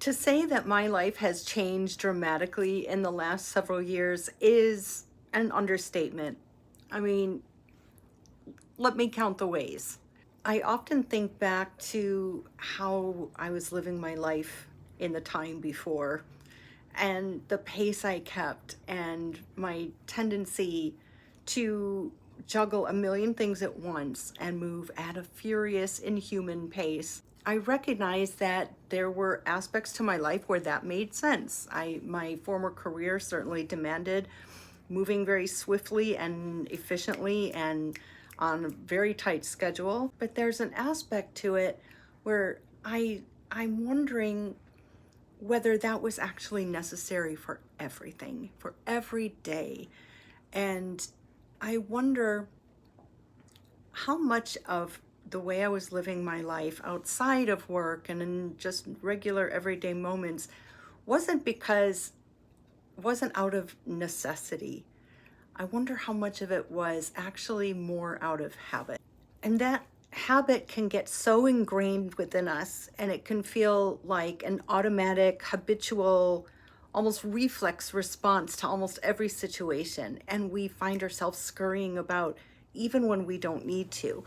To say that my life has changed dramatically in the last several years is an understatement. I mean, let me count the ways. I often think back to how I was living my life in the time before and the pace I kept and my tendency to juggle a million things at once and move at a furious, inhuman pace. I recognized that there were aspects to my life where that made sense. My former career certainly demanded moving very swiftly and efficiently and on a very tight schedule. But there's an aspect to it where I'm wondering whether that was actually necessary for everything, for every day. And I wonder how much of the way I was living my life outside of work and in just regular everyday moments wasn't out of necessity. I wonder how much of it was actually more out of habit. And that habit can get so ingrained within us, and it can feel like an automatic, habitual, almost reflex response to almost every situation. And we find ourselves scurrying about even when we don't need to.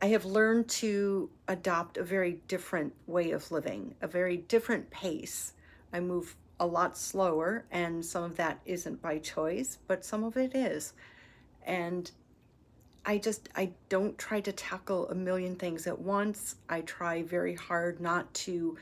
I have learned to adopt a very different way of living, a very different pace. I move a lot slower, and some of that isn't by choice, but some of it is. And I don't try to tackle a million things at once. I try very hard not to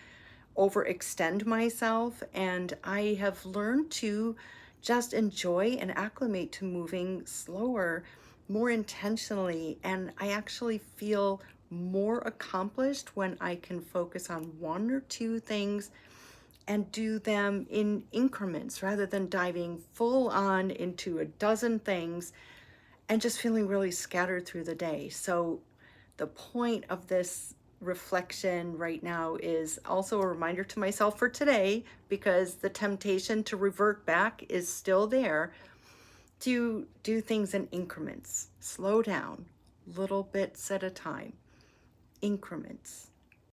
overextend myself, and I have learned to just enjoy and acclimate to moving slower, more intentionally, and I actually feel more accomplished when I can focus on one or two things and do them in increments rather than diving full on into a dozen things and just feeling really scattered through the day. So the point of this reflection right now is also a reminder to myself for today, because the temptation to revert back is still there, to do things in increments, slow down, little bits at a time, increments.